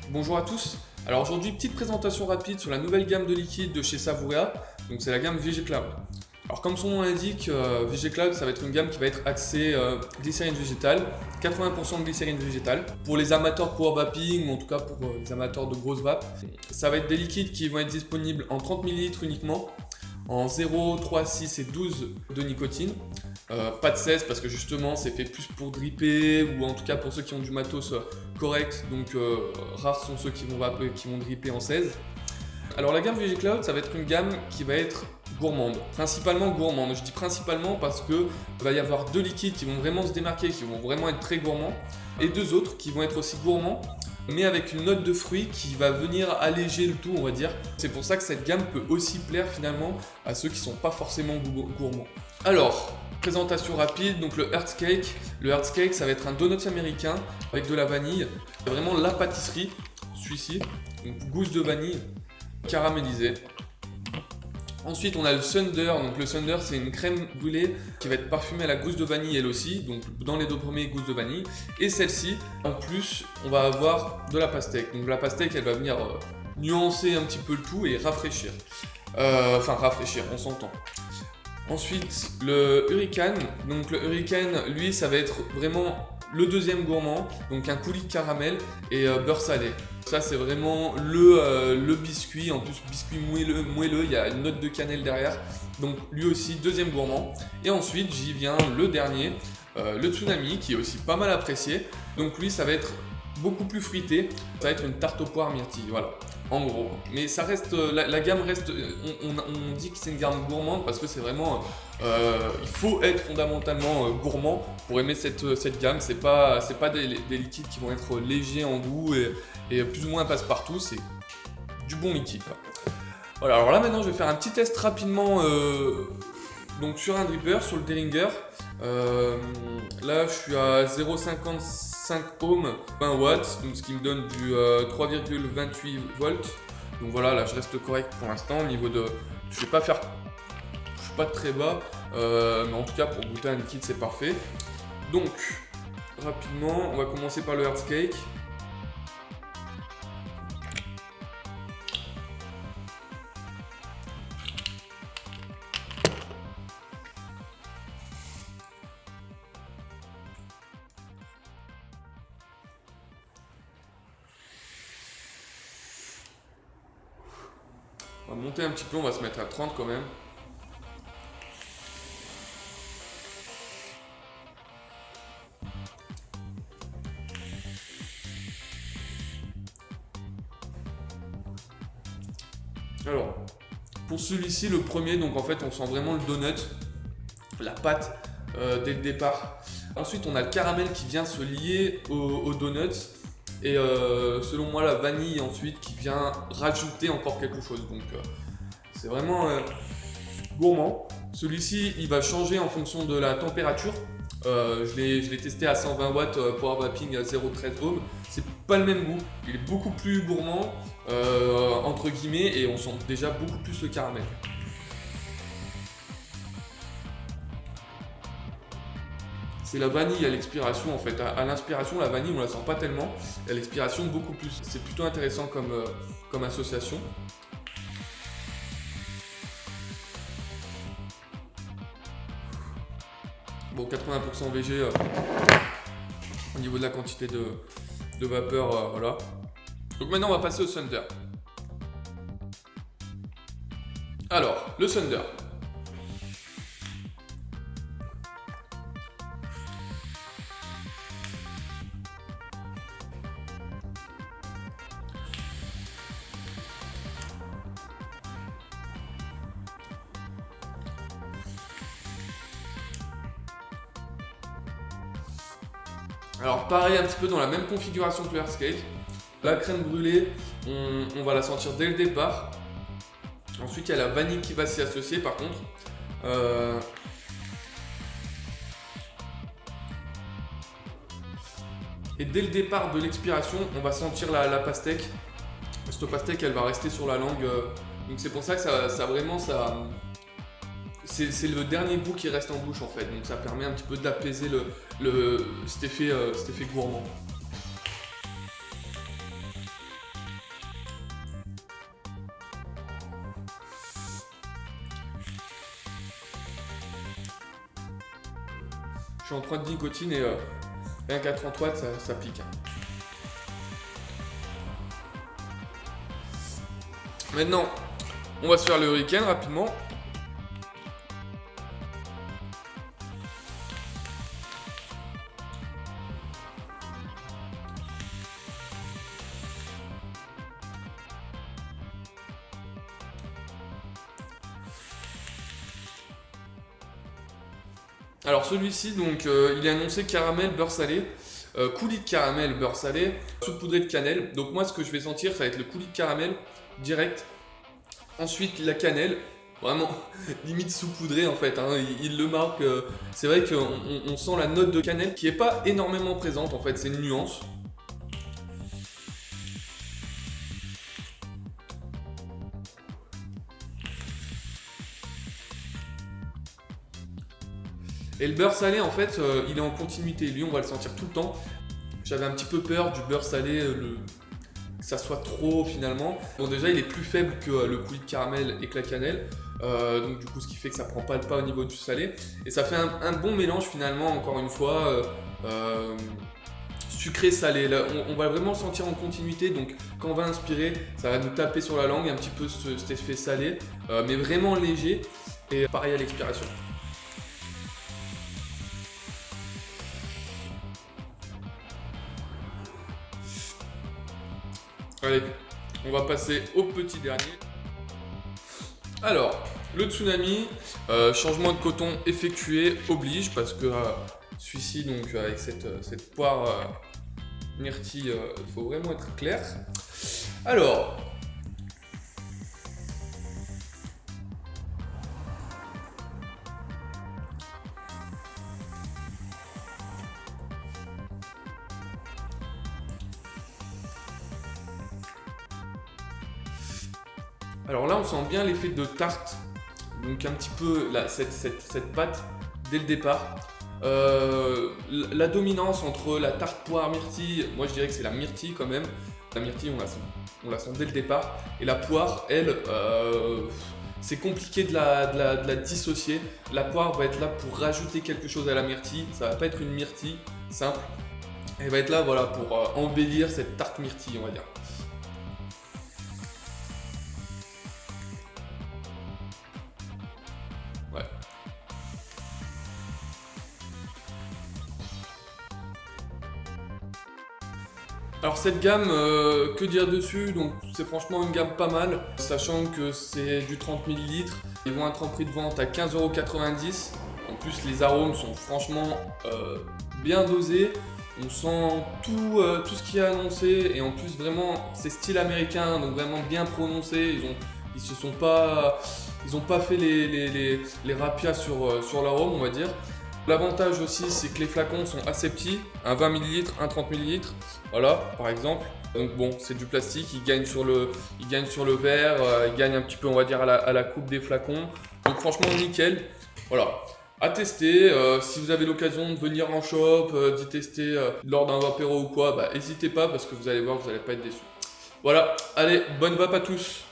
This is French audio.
Bonjour à tous. Alors aujourd'hui, petite présentation rapide sur la nouvelle gamme de liquides de chez Savouria. Donc c'est la gamme VG Cloud. Alors comme son nom l'indique, VG Cloud, ça va être une gamme qui va être axée glycérine végétale, 80% de glycérine végétale. Pour les amateurs de power vaping ou en tout cas pour les amateurs de grosses vapes, ça va être des liquides qui vont être disponibles en 30 ml uniquement, en 0, 3, 6 et 12 de nicotine. Pas de 16 parce que justement c'est fait plus pour dripper ou en tout cas pour ceux qui ont du matos correct, donc rares sont ceux qui vont dripper en 16. Alors la gamme VG Cloud, ça va être une gamme qui va être gourmande, principalement gourmande. Je dis principalement parce que va y avoir deux liquides qui vont vraiment se démarquer, qui vont vraiment être très gourmands, et deux autres qui vont être aussi gourmands, mais avec une note de fruits qui va venir alléger le tout, on va dire. C'est pour ça que cette gamme peut aussi plaire finalement à ceux qui ne sont pas forcément gourmands. Alors, présentation rapide, donc le Earth Cake. Le Earth Cake, ça va être un donut américain avec de la vanille. C'est vraiment la pâtisserie, celui-ci. Donc gousse de vanille caramélisée. Ensuite, on a le Thunder. Donc le Thunder, c'est une crème brûlée qui va être parfumée à la gousse de vanille elle aussi. Donc dans les deux premiers, gousse de vanille. Et celle-ci, en plus, on va avoir de la pastèque. Donc la pastèque, elle va venir nuancer un petit peu le tout et rafraîchir. Enfin, rafraîchir, on s'entend. Ensuite, le Hurricane. Donc le Hurricane, lui, ça va être vraiment le deuxième gourmand. Donc un coulis de caramel et beurre salé. Ça, c'est vraiment le biscuit. En plus, biscuit moelleux, il y a une note de cannelle derrière. Donc lui aussi, deuxième gourmand. Et ensuite, j'y viens le dernier, le Tsunami, qui est aussi pas mal apprécié. Donc lui, ça va être beaucoup plus fruité. Ça va être une tarte aux poires myrtille, voilà. En gros, mais ça reste, la gamme reste, on dit que c'est une gamme gourmande parce que c'est vraiment, il faut être fondamentalement gourmand pour aimer cette gamme. C'est pas des liquides qui vont être légers en goût et plus ou moins passe-partout, c'est du bon liquide. Voilà, alors là maintenant je vais faire un petit test rapidement donc sur un dripper, sur le Derringer. Là je suis à 0,55 ohms, 20 watts, donc ce qui me donne du 3,28 volts. Donc voilà, là je reste correct pour l'instant. Au niveau de, je suis pas très bas, mais en tout cas pour goûter un liquide c'est parfait. Donc rapidement, on va commencer par le Earth Cake. On va monter un petit peu, on va se mettre à 30 quand même. Alors, pour celui-ci, le premier, donc en fait on sent vraiment le donut, la pâte dès le départ. Ensuite on a le caramel qui vient se lier au donut. Et selon moi la vanille ensuite qui vient rajouter encore quelque chose. Donc c'est vraiment gourmand. Celui-ci il va changer en fonction de la température. Je l'ai testé à 120 watts Power Vaping à 0,13 ohms. C'est pas le même goût. Il est beaucoup plus gourmand entre guillemets et on sent déjà beaucoup plus le caramel. C'est la vanille à l'expiration en fait. À l'inspiration, la vanille on la sent pas tellement. À l'expiration, beaucoup plus. C'est plutôt intéressant comme association. Bon, 80% VG au niveau de la quantité de vapeur, voilà. Donc maintenant on va passer au Thunder. Alors, le Thunder. Alors pareil, un petit peu dans la même configuration que le Earth Cake. La crème brûlée, on va la sentir dès le départ. Ensuite, il y a la vanille qui va s'y associer par contre. Et dès le départ de l'expiration, on va sentir la pastèque. Cette pastèque, elle va rester sur la langue. Donc c'est pour ça que ça vraiment, c'est le dernier goût qui reste en bouche en fait. Donc ça permet un petit peu d'apaiser cet effet gourmand. Je suis en 3 de nicotine et rien qu'à 30 watts, ça pique. Hein. Maintenant, on va se faire le hurricane rapidement. Alors celui-ci, donc, il est annoncé caramel beurre salé, coulis de caramel beurre salé, saupoudré de cannelle. Donc moi, ce que je vais sentir, ça va être le coulis de caramel direct. Ensuite, la cannelle, vraiment limite saupoudré en fait. Hein, il le marque. C'est vrai qu'on sent la note de cannelle qui est pas énormément présente en fait. C'est une nuance. Et le beurre salé, en fait, il est en continuité. Lui, on va le sentir tout le temps. J'avais un petit peu peur du beurre salé, que ça soit trop finalement. Bon, déjà, il est plus faible que le coulis de caramel et que la cannelle. Donc, du coup, ce qui fait que ça prend pas le pas au niveau du salé. Et ça fait un bon mélange finalement, encore une fois. Sucré-salé. On va vraiment le sentir en continuité. Donc, quand on va inspirer, ça va nous taper sur la langue, un petit peu cet effet salé, mais vraiment léger. Et pareil à l'expiration. Allez, on va passer au petit dernier. Alors, le tsunami, changement de coton effectué oblige parce que celui-ci, donc avec cette poire myrtille, il faut vraiment être clair. Alors, là, on sent bien l'effet de tarte, donc un petit peu là, cette pâte dès le départ. La dominance entre la tarte poire myrtille, moi je dirais que c'est la myrtille quand même. La myrtille, on la sent dès le départ. Et la poire, elle, c'est compliqué de la dissocier. La poire va être là pour rajouter quelque chose à la myrtille. Ça va pas être une myrtille simple. Elle va être là, voilà, pour embellir cette tarte myrtille, on va dire. Ouais. Alors cette gamme, que dire dessus? Donc c'est franchement une gamme pas mal, sachant que c'est du 30 ml. Ils vont être en prix de vente à 15,90 €. En plus les arômes sont franchement bien dosés. On sent tout ce qui est annoncé et en plus vraiment c'est style américain, donc vraiment bien prononcé. Ils ont pas fait les rapias sur l'arôme, on va dire. L'avantage aussi, c'est que les flacons sont assez petits, un 20 ml, un 30 ml, voilà, par exemple. Donc bon, c'est du plastique, il gagne sur le verre, il gagne un petit peu, on va dire, à la coupe des flacons. Donc franchement, nickel. Voilà, à tester. Si vous avez l'occasion de venir en shop, d'y tester lors d'un apéro ou quoi, bah n'hésitez pas parce que vous allez voir, vous n'allez pas être déçus. Voilà, allez, bonne vape à tous.